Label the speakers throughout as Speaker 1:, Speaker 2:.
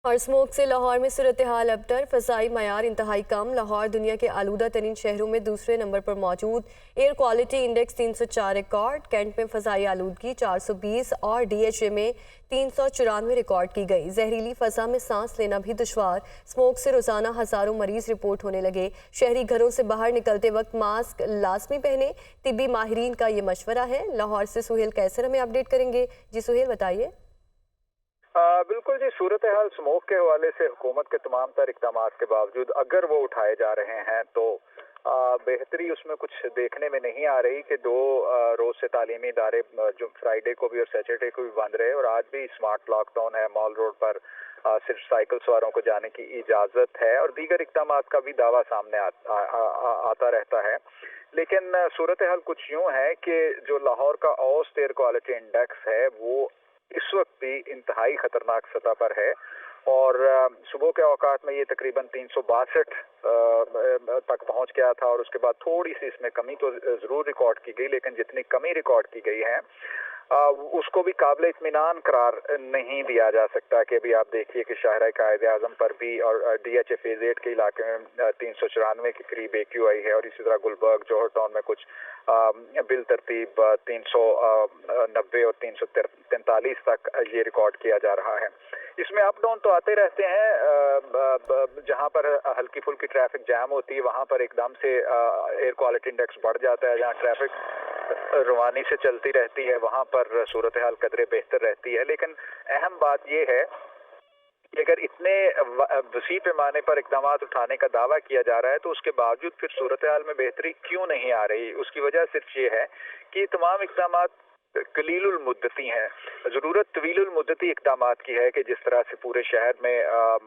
Speaker 1: और स्मोक से लाहौर में सूरत हाल अबतर, फ़ज़ाई मयार इंतहाई कम। लाहौर दुनिया के आलूदा तरीन शहरों में दूसरे नंबर पर मौजूद। Air quality index 304 record. Cantt में फ़ज़ाई आलूदगी 420 और DHA में 394 रिकॉर्ड की गई। जहरीली फ़ज़ा में सांस लेना भी दुश्वार। स्मोक से रोज़ाना हज़ारों मरीज रिपोर्ट होने लगे। शहरी घरों से बाहर निकलते वक्त मास्क लाजमी पहने। तिब्बी माहिरीन का ये मशवरा है। लाहौर से सुहेल कैसर हमें अपडेट करेंगे। जी सुहेल, बताइए।
Speaker 2: बिल्कुल जी, सूरत हाल स्मोक के हवाले से हुकूमत के तमाम तर इकदाम के बावजूद अगर वो उठाए जा रहे हैं तो बेहतरी उसमें कुछ देखने में नहीं आ रही कि दो रोज से तालीमी इदारे जो फ्राइडे को भी और सैटरडे को भी बंद रहे और आज भी स्मार्ट लॉकडाउन है। मॉल रोड पर सिर्फ साइकिल सवारों को जाने की इजाज़त है और दीगर इकदाम का भी दावा सामने आता रहता है। लेकिन सूरत हाल कुछ यूं है कि जो लाहौर का औसत एयर क्वालिटी इंडेक्स है वो इस वक्त भी इंतहाई खतरनाक सतह पर है और सुबह के औकात में ये तकरीबन 362 तक पहुंच गया था और उसके बाद थोड़ी सी इसमें कमी तो ज़रूर रिकॉर्ड की गई, लेकिन जितनी कमी रिकॉर्ड की गई है उसको भी काबिल इत्मीनान करार नहीं दिया जा सकता। कि अभी आप देखिए कि शाहराह कायद आज़म पर भी और DHA फेज 8 के इलाके में 394 के करीब AQI है और इसी तरह गुलबर्ग जौहर टाउन में कुछ बिल तरतीब 390 और 343 तक ये रिकॉर्ड किया जा रहा है। इसमें अप डाउन तो आते रहते हैं। जहां पर हल्की फुल्की ट्रैफिक जैम होती है वहां पर एकदम से एयर क्वालिटी इंडेक्स बढ़ जाता है। जहां ट्रैफिक रवानी से चलती रहती है वहां पर सूरत हाल कदरे बेहतर रहती है। लेकिन अहम बात यह है कि अगर इतने वसी पैमाने पर इकदाम उठाने का दावा किया जा रहा है तो उसके बावजूद फिर सूरत हाल में बेहतरी क्यों नहीं आ रही। उसकी वजह सिर्फ ये है कि तमाम इकदाम कलीलुल मुद्दती हैं। ज़रूरत तवीलुल मुद्दती इकदाम की है कि जिस तरह से पूरे शहर में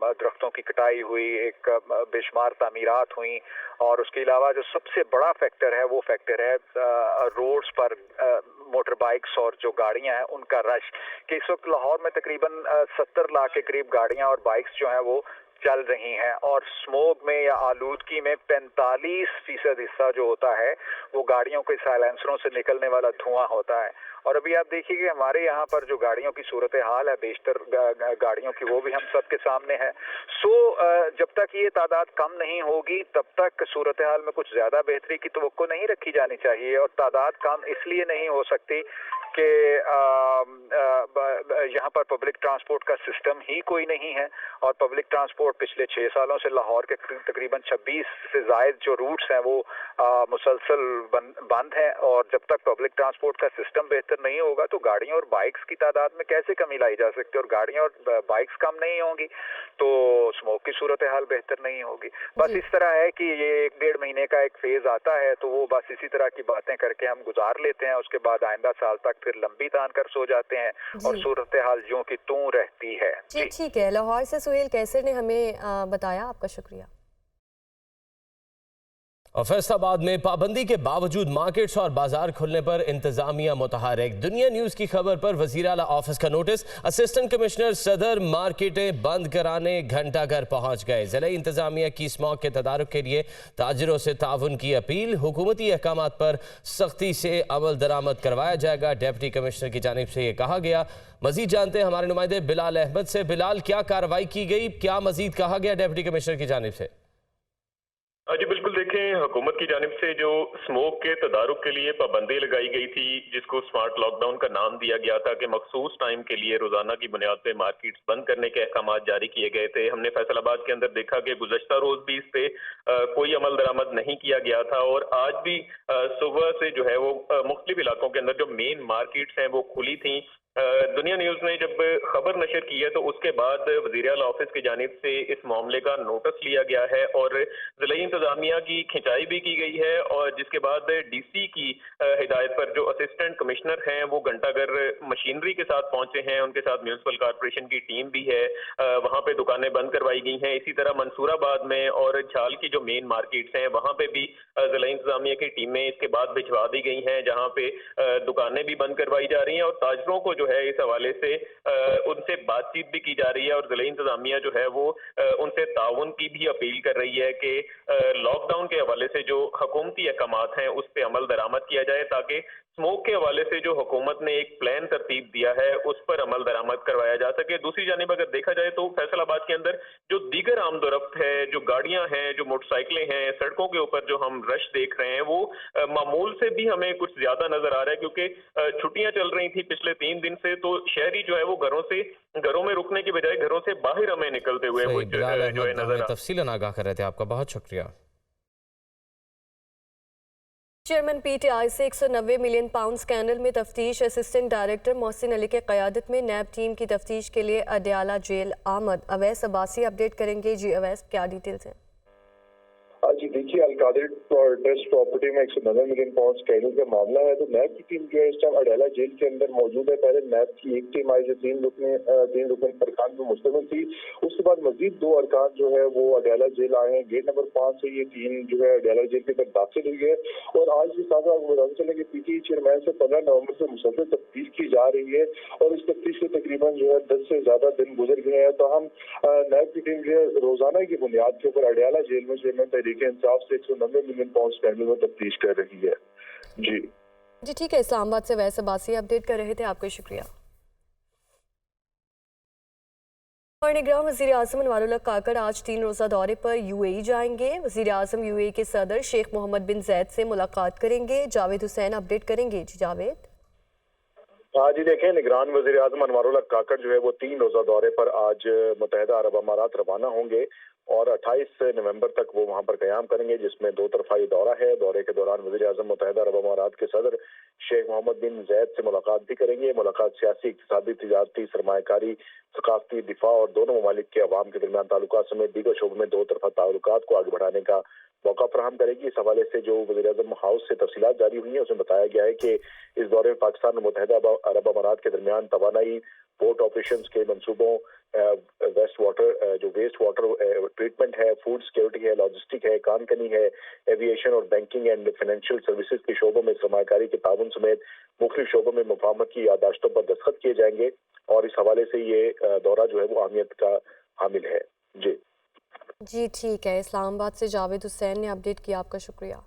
Speaker 2: दरख्तों की कटाई हुई, एक बेशुमार तामीरात हुई और उसके अलावा जो सबसे बड़ा फैक्टर है वो फैक्टर है रोड्स पर मोटर बाइक्स और जो गाड़ियां हैं उनका रश। कि इस वक्त लाहौर में तकरीबन 70 लाख के करीब गाड़ियां और बाइक्स जो हैं वो चल रही हैं और स्मोक में या आलूदगी में 45% हिस्सा जो होता है वो गाड़ियों के साइलेंसरों से निकलने वाला धुआं होता है। और अभी आप देखिए कि हमारे यहाँ पर जो गाड़ियों की सूरत हाल है बेशतर गाड़ियों की वो भी हम सबके सामने है। जब तक ये तादाद कम नहीं होगी तब तक सूरत हाल में कुछ ज़्यादा बेहतरी की तवक्को नहीं रखी जानी चाहिए। और तादाद कम इसलिए नहीं हो सकती कि यहाँ पर पब्लिक ट्रांसपोर्ट का सिस्टम ही कोई नहीं है और पब्लिक ट्रांसपोर्ट पिछले 6 सालों से लाहौर के तकरीबन 26 से ज़ायद जो रूट्स हैं वो मुसलसल बंद हैं। और जब तक पब्लिक ट्रांसपोर्ट का सिस्टम बेहतर नहीं होगा तो गाड़ियों और बाइक्स की तादाद में कैसे कमी लाई जा सकती है। और गाड़ियाँ और बाइक्स कम नहीं होंगी तो स्मोक की सूरत हाल बेहतर नहीं होगी। बस इस तरह है कि ये 1-1.5 महीने का एक फेज आता है तो वो बस इसी तरह की बातें करके हम गुजार लेते हैं। उसके बाद आइंदा साल तक फिर लंबी तान कर सो जाते हैं और सूरत हाल यूं की तूं रहती है।
Speaker 1: जी ठीक है। लाहौर से सुहेल कैसर ने हमें बताया, आपका शुक्रिया।
Speaker 3: और फैसलाबाद में पाबंदी के बावजूद मार्केट्स और बाजार खुलने पर इंतजामिया मुतहरिक। दुनिया न्यूज की खबर पर वज़ीर आला ऑफिस का नोटिस। असिस्टेंट कमिश्नर सदर मार्केटें बंद कराने घंटा घर पहुंच गए। ज़िला इंतजामिया की स्मॉक के तदारुक के लिए ताजिरों से ताउन की अपील। हुकूमती अहकाम पर सख्ती से अमल दरामद करवाया जाएगा, डिप्टी कमिश्नर की जानिब से ये कहा गया। मजीद जानते हैं हमारे नुमाइंदे बिलाल अहमद से। बिलाल, क्या कार्रवाई की गई, क्या मजीद कहा गया डिप्टी कमिश्नर की जानिब से?
Speaker 4: जी बिल्कुल, देखें हुकूमत की जानिब से जो स्मोक के तदारुक के लिए पाबंदी लगाई गई थी जिसको स्मार्ट लॉकडाउन का नाम दिया गया था कि मखसूस टाइम के लिए रोजाना की बुनियाद पे मार्केट्स बंद करने के अहकाम जारी किए गए थे। हमने फैसलाबाद के अंदर देखा कि गुज़श्ता रोज भी इस पे कोई अमल दरामद नहीं किया गया था और आज भी सुबह से जो है वो मुख्तलिफ इलाकों के अंदर जो मेन मार्केट्स हैं वो खुली थी। दुनिया न्यूज ने जब खबर नशर की है तो उसके बाद वज़ीर आला ऑफिस की जानिब से इस मामले का नोटिस लिया गया है और ज़िला इंतजामिया की खिंचाई भी की गई है और जिसके बाद DC की हिदायत पर जो असिस्टेंट कमिश्नर हैं वो घंटाघर मशीनरी के साथ पहुंचे हैं। उनके साथ म्यूनसिपल कॉर्पोरेशन की टीम भी है। वहां पे दुकानें बंद करवाई गई हैं। इसी तरह मंसूराबाद में और झाल की जो मेन मार्केट्स हैं वहां पे भी ज़िला इंतजामिया की टीमें इसके बाद भिजवा दी गई हैं जहां पे दुकानें भी बंद करवाई जा रही हैं और ताजरों को जो है इस हवाले से उनसे बातचीत भी की जा रही है और ज़िला इंतजामिया जो है वो उनसे ताउन की भी अपील कर रही है कि लॉकडाउन के हवाले से जो हुकूमती अहकामात हैं उस पर अमल दरामद किया जाए ताकि स्मोक के हवाले से जो हुकूमत ने एक प्लान तरतीब दिया है उस पर अमल दरामद करवाया जा सके। दूसरी जानिब अगर देखा जाए तो फैसलाबाद के अंदर जो दीगर आमदोरफ्त है, जो गाड़ियां हैं, जो मोटरसाइकिलें हैं, सड़कों के ऊपर जो हम रश देख रहे हैं वो मामूल से भी हमें कुछ ज्यादा नजर आ रहा है, क्योंकि छुट्टियां चल रही थी पिछले 3 दिन से, तो शहरी जो है वो घरों में रुकने की बजाय घरों से बाहर हमें निकलते हुए वो जो है नजर
Speaker 3: तफसीलन आगाह कर रहे थे। आपका बहुत शुक्रिया।
Speaker 1: चेयरमैन पीटीआई से 190 मिलियन पाउंड स्कैंडल में तफ्तीश। असिस्टेंट डायरेक्टर मोहसिन अली के क़यादत में नैब टीम की तफ्तीश के लिए अडयाला जेल आमद। अवैस अब्बासी अपडेट करेंगे। जी अवैस, क्या डिटेल्स हैं?
Speaker 5: जी देखिए, अलकादिर ट्रस्ट प्रॉपर्टी में 190 मिलियन पाउंड स्कैंडल का मामला है। तो नैब की टीम जो है इस टाइम अडयाला जेल के अंदर मौजूद है। पहले नैब की एक टीम आई जो तीन रुकन अरकान पर मुश्तमिल थी। उसके बाद मजीद 2 अरकान जो है वो अडयाला जेल आए हैं। गेट नंबर 5 से ये टीम जो है अडयाला जेल के अंदर दाखिल हुई है। और आज के साथ आपको बताते चले कि पीटीआई चेयरमैन से 15 नवंबर से मुसलसल तफ्तीश की जा रही है और इस तफ्तीश के तकरीबन जो है 10 से ज्यादा दिन गुजर गए हैं। तो हम नैब की टीम जो है रोजाना की बुनियाद के ऊपर अडयाला जेल में चेयरमैन तहरीक इंसाफ से 190 मिलियन पाउंड स्कैंडल में तफ्तीश कर रही है। जी
Speaker 1: ठीक है, इस्लामाबाद से अवैस अब्बासी अपडेट कर रहे थे। आपका शुक्रिया। और निगरान वज़ीर आज़म अनवारुल्लाह काकड़ आज 3 रोज़ा दौरे पर यूएई जाएंगे। वज़ीर आज़म यूएई के सदर शेख मोहम्मद बिन ज़ैद से मुलाकात करेंगे। जावेद हुसैन अपडेट करेंगे। जी जावेद।
Speaker 5: जी देखें, निगरान वज़ीर आज़म अनवारुल्लाह काकड़ जो है वो 3 रोज़ा दौरे पर आज मुत्तहिदा अरब अमारात रवाना होंगे और 28 नवंबर तक वो वहां पर क़याम करेंगे, जिसमें 2 तरफ़ा दौरा है। दौरे के दौरान वज़ीर आज़म मुत्तहिदा अरब अमारात के सदर शेख मोहम्मद बिन ज़ैद से मुलाकात भी करेंगे। मुलाकात सियासी, इक़्तिसादी, तिजारती, सरमायाकारी, सकाफ़ती, दिफा और दोनों ममालिक के अवाम के दरमियान ताल्लुकात समेत दीगर शोबों में 2 तरफ़ा ताल्लुकात को आगे बढ़ाने का मौका फराहम करेगी। इस हवाले से जो वज़ीर आज़म हाउस से तफसीलात जारी हुई हैं उसमें बताया गया है कि इस दौरे में पाकिस्तान और मुत्तहिदा अरब अमारात के दरमियान तवानाई, पोर्ट ऑपरेशंस के मंसूबों, वेस्ट वाटर ट्रीटमेंट है, फूड सिक्योरिटी है, लॉजिस्टिक है, कानकनी है, एविएशन और बैंकिंग एंड फाइनेंशियल सर्विसेज के शोबों में सरमायाकारी के ताउन समेत मुख्तलिफ शोबों में मुफाहमत की यादाश्तों पर दस्तखत किए जाएंगे। और इस हवाले से ये दौरा जो है वो अहमियत का हामिल है। जी
Speaker 1: ठीक है, इस्लामाबाद से जावेद हुसैन ने अपडेट किया। आपका शुक्रिया।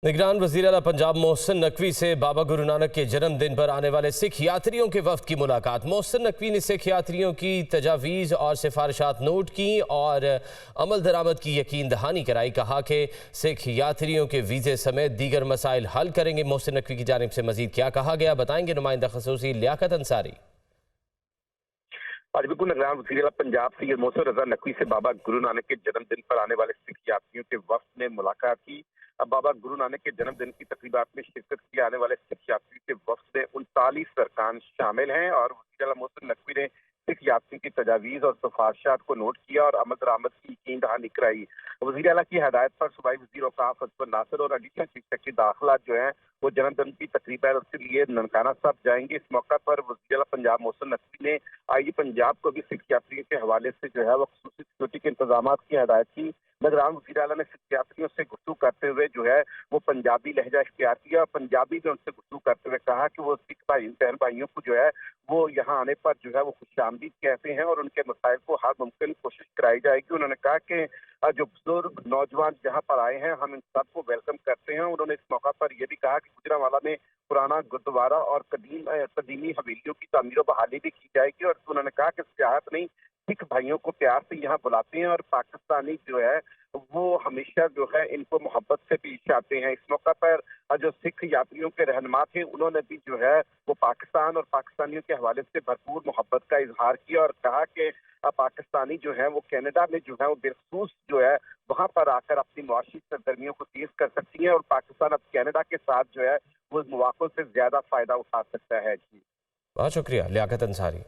Speaker 3: निगरान वज़ीर आला पंजाब मोहसिन नकवी से बाबा गुरु नानक के जन्मदिन पर आने वाले सिख यात्रियों के वफ्द की मुलाकात। मोहसिन नकवी ने सिख यात्रियों की तजावीज़ और सिफारिशात नोट की और अमल दरामद की यकीन दहानी कराई। कहा कि सिख यात्रियों के वीज़े समेत दीगर मसाइल हल करेंगे। मोहसिन नकवी की जानिब से मज़ीद क्या कहा गया, बताएंगे नुमाइंदा ख़ुसूसी लियाकत अंसारी।
Speaker 6: आज बिल्कुल निगरान वज़ीर आला पंजाब सैयद मोहसिन रज़ा नकवी से बाबा गुरु नानक के जन्मदिन पर आने वाले सिख यात्रियों के वफ्द ने मुलाकात की। अब बाबा गुरु नानक के जन्मदिन की तकरीबात में शिरकत किए आने वाले सिख यात्रियों के वफ्द में 39 अरकान शामिल हैं और वज़ीर आला मोहसिन नकवी ने सिख यात्रियों की तजावीज़ और सिफारिशात को नोट किया और अमल दरामद की यकीन दहानी कराई। वज़ीर आला की हदायत पर सूबाई वज़ीर औक़ाफ़ अजबर नासिर और एडिशनल चीफ सेक्रेटरी दाखिला जो है वो जन्मदिन की तकरीब है उसके लिए ननकाना साहब जाएंगे। इस मौका पर वज़ीर आला पंजाब मोहसिन नकवी ने आई पंजाब को भी सिख यात्रियों के हवाले से जो है वो ख़ुसूसी सिक्योरिटी के इंतजाम की हदायत की। निगरान वज़ीर आला ने सिख यात्रियों से गुफ्तगू करते हुए जो है वो पंजाबी लहजा इख्तियार किया और पंजाबी में उनसे गुफ्तगू करते हुए कहा कि वो सिख बहन भाइयों को जो है वो यहाँ आने पर जो है वो खुशामदीद कहते हैं और उनके मसाइल को हर मुमकिन कोशिश कराई जाएगी। उन्होंने कहा कि जो बुजुर्ग नौजवान जहाँ पर आए हैं हम इन सबको वेलकम करते हैं। उन्होंने इस मौका पर यह भी कहा कि गुजरांवाला में पुराना गुरुद्वारा और कदीमी हवेलियों की तामीर बहाली भी की जाएगी और उन्होंने कहा कि सियाहत नहीं सिख भाइयों को प्यार से यहाँ बुलाते हैं और पाकिस्तानी जो है वो हमेशा जो है इनको मोहब्बत से पेश आते हैं। इस मौका पर जो सिख यात्रियों के रहनुमा थे उन्होंने भी जो है वो पाकिस्तान और पाकिस्तानियों के हवाले से भरपूर मोहब्बत का इजहार किया और कहा कि पाकिस्तानी जो है वो कनाडा में जो है वो बेखसूस जो है वहाँ पर आकर अपनी मुआशी सरगर्मियों को तेज कर सकती है और पाकिस्तान अब कनाडा के साथ जो है वो मौक़ों से ज्यादा फायदा उठा सकता है। जी
Speaker 3: बहुत शुक्रिया लियाकत अंसारी।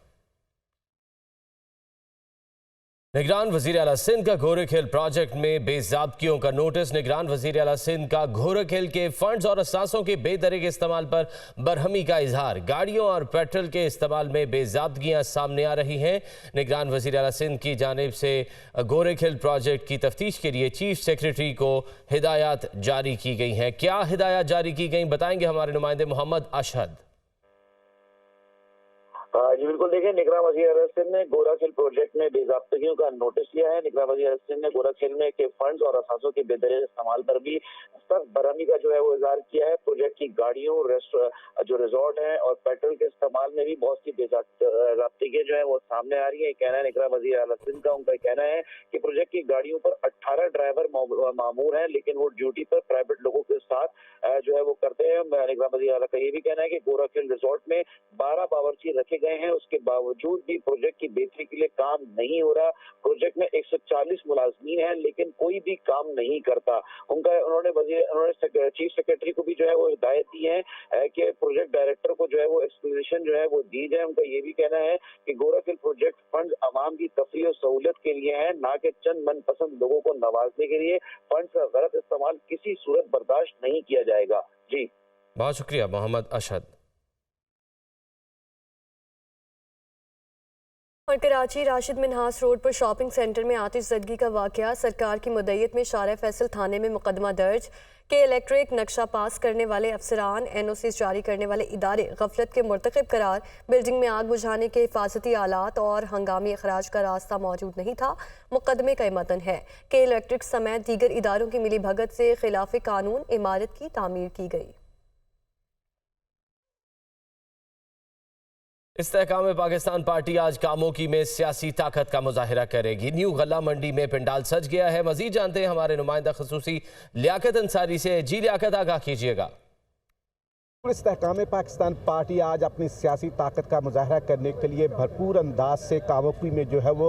Speaker 3: निगरान वज़ीर आला सिंध का घोरखेल प्रोजेक्ट में बेज़ाब्तियों का नोटिस। निगरान वज़ीर आला सिंध का घोरखेल के फंड्स और असासों के बेदरीग इस्तेमाल पर बरहमी का इजहार। गाड़ियों और पेट्रोल के इस्तेमाल में बेज़ाब्तियाँ सामने आ रही हैं। निगरान वज़ीर आला सिंध की जानिब से घोरखेल प्रोजेक्ट की तफ्तीश के लिए चीफ सेक्रेटरी को हिदायत जारी की गई हैं। क्या हिदायत जारी की गई बताएंगे हमारे नुमाइंदे मोहम्मद अशहद।
Speaker 7: जी बिल्कुल, देखिए निगरान वज़ीर आला सिंध ने गोराखेल प्रोजेक्ट में बेज़ाब्तगियों का नोटिस लिया है। निगरान वज़ीर आला सिंध ने गोराखेल में के फंड्स और असासों के बेदरीज इस्तेमाल पर भी सख्त बरहमी का जो है वो इज़हार किया है। प्रोजेक्ट की गाड़ियों, जो रिजॉर्ट है और पेट्रोल के इस्तेमाल में भी बहुत सी बेज़ाब्तगियां जो है वो सामने आ रही है। कहना है निगरान वज़ीर आला सिंध का, उनका कहना है कि प्रोजेक्ट की गाड़ियों पर 18 ड्राइवर मामूर हैं, लेकिन वो ड्यूटी पर प्राइवेट लोगों के साथ जो है वो करते हैं। निगरान वज़ीर आला का ये भी कहना है कि गोराखेल रिजॉर्ट में 12 बावर्ची रखे गए हैं, उसके बावजूद भी प्रोजेक्ट की बेहतरी के लिए काम नहीं हो रहा। प्रोजेक्ट में 140 मुलाजमीन हैं, लेकिन कोई भी काम नहीं करता। उन्होंने चीफ सेक्रेटरी को भी जो है वो हिदायत दी है कि प्रोजेक्ट डायरेक्टर को जो है वो एक्सप्लेनेशन जो है वो दी जाए। उनका ये भी कहना है कि गोराखेल प्रोजेक्ट फंड आवाम की तफरीह और सहूलियत के लिए है, ना कि चंद मनपसंद लोगों को नवाजने के लिए। फंड का गलत इस्तेमाल किसी सूरत बर्दाश्त नहीं किया जाएगा। जी
Speaker 3: बहुत शुक्रिया मोहम्मद अशहद।
Speaker 1: और कराची राशिद मिन्हास रोड पर शॉपिंग सेंटर में आतिशज़दगी का वाक़या, सरकार की मुद्दत में शारा फैसल थाने में मुकदमा दर्ज। के इलेक्ट्रिक नक्शा पास करने वाले अफसरान, NOCs जारी करने वाले इदारे गफलत के मुर्तकिब करार। बिल्डिंग में आग बुझाने के हिफाजती आलात और हंगामी अखराज का रास्ता मौजूद नहीं था। मुकदमे का मतन है के इलेक्ट्रिक समेत दीगर इदारों की मिली भगत से खिलाफ कानून इमारत की तामीर की गई।
Speaker 3: इस्तेहकाम पाकिस्तान पार्टी आज कामोकी में सियासी ताकत का मुजाहिरा करेगी। न्यू गल्ला मंडी में पंडाल सज गया है। मजीद जानते हैं हमारे नुमाइंदा खसूसी लियाकत अंसारी से। जी लियाकत, आगाह कीजिएगा।
Speaker 8: इस्तेहकाम पाकिस्तान पार्टी आज अपनी सियासी ताकत का मुजाहरा करने के लिए भरपूर अंदाज से कामोकी में जो है वो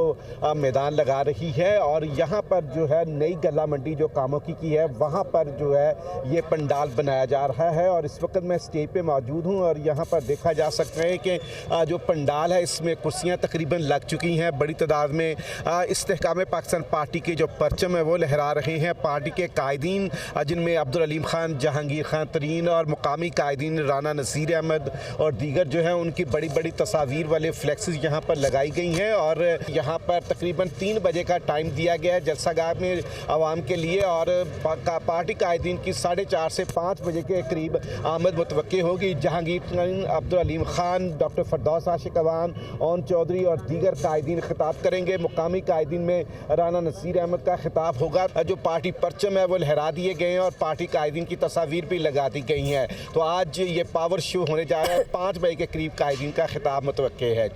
Speaker 8: मैदान लगा रही है और यहाँ पर जो है नई गल्ला मंडी जो कामोकी की है वहाँ पर जो है ये पंडाल बनाया जा रहा है। और इस वक्त मैं स्टेज पे मौजूद हूँ और यहाँ पर देखा जा सकता है कि जो पंडाल है इसमें कुर्सियाँ तकरीबन लग चुकी हैं। बड़ी तादाद में इस्तेहकाम पाकिस्तान पार्टी के जो परचम है वो लहरा रहे हैं। पार्टी के कायदीन जिनमें अब्दुल अलीम खान, जहांगीर खान तरीन और मुकामी कायदीन राना नसीर अहमद और दीगर जो है उनकी बड़ी बड़ी तस्वीर वाले फ्लेक्सेस यहाँ पर लगाई गई हैं। और यहाँ पर तकरीबन 3 बजे का टाइम दिया गया है जलसागाह में आवाम के लिए और पार्टी कायदीन की 4:30 से 5 बजे के करीब आमद मुतवक्की होगी। जहांगीर खान, अब्दुल अलीम खान, डॉक्टर फरदौस आशिक अवान, ओन चौधरी और दीगर कायदीन खिताब करेंगे। मुकामी कायदीन में राना नसीर अहमद का खिताब होगा। जो पार्टी परचम है वो लहरा दिए गए हैं और पार्टी कायदीन की तस्वीर भी लगा दी गई हैं। तो आज ये पावर शो होने जा रहा है। 5 बजे के करीब कायदीन का खिताब मुतवक्के है।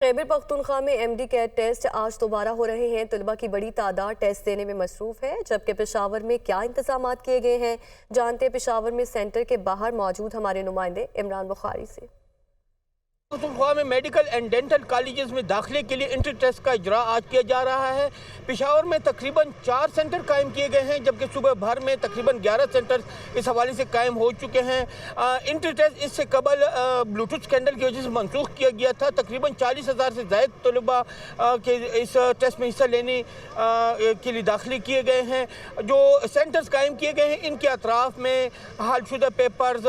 Speaker 1: खैबर पख्तूनख्वा में MD कैट टेस्ट आज दोबारा हो रहे हैं। तलबा की बड़ी तादाद टेस्ट देने में मसरूफ है, जबकि पेशावर में क्या इंतजाम किए गए हैं जानते हैं पेशावर में सेंटर के बाहर मौजूद हमारे नुमाइंदे इमरान बुखारी से।
Speaker 9: पख्तूनख्वा में मेडिकल एंड डेंटल कॉलेजेस में दाखिले के लिए इंटर टेस्ट का इजरा आज किया जा रहा है। पेशावर में तकरीबन 4 सेंटर कायम किए गए हैं, जबकि सुबह भर में तकरीबन 11 सेंटर इस हवाले से कायम हो चुके हैं। इंटर टेस्ट इससे कबल ब्लूटूथ स्कैंडल की वजह से मनसूख किया गया था। तकरीबन 40,000 से ज़ायद तलबा के इस टेस्ट में हिस्सा लेने के लिए दाखिले किए गए हैं। जो सेंटर्स कायम किए गए हैं इनके अतराफ़ में हालशुदा पेपर्स,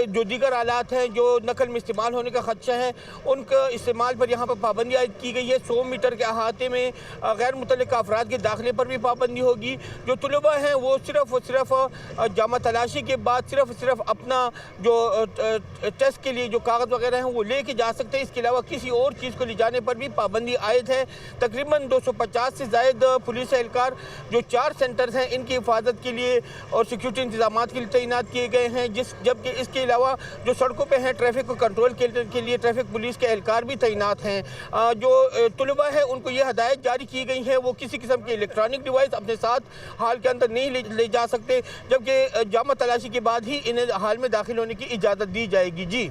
Speaker 9: जो दीगर आलात हैं जो नकल में इस्तेमाल होने का खदशा है उनका इस्तेमाल पर यहाँ पर पाबंदी आयद की गई है। 100 मीटर के अहाते में गैर मुतल्लिक़ अफराद के दाखिले पर भी पाबंदी होगी। जो तलबा हैं वो सिर्फ जामा तलाशी के बाद सिर्फ अपना जो टेस्ट के लिए जो कागज़ वगैरह हैं वो लेके जा सकते हैं। इसके अलावा किसी और चीज़ को ले जाने पर भी पाबंदी आयद है। तकरीबन 250 से ज़ायद पुलिस एहलकार जो 4 सेंटर्स हैं इनकी हिफाजत के लिए और सिक्योरिटी इंतजाम के लिए तैनात किए गए हैं। जबकि इसके अलावा जो सड़कों पर हैं ट्रैफिक को कंट्रोल के लिए ट्रैफिक पुलिस के एहलकार भी तैनात हैं। जो तलबा है उनको ये हदायत जारी की गई है वो किसी किस्म के इलेक्ट्रॉनिक डिवाइस अपने साथ हाल के अंदर नहीं ले जा सकते, जबकि जामा तलाशी के बाद ही इन्हें हाल में दाखिल होने की इजाज़त दी जाएगी। जी।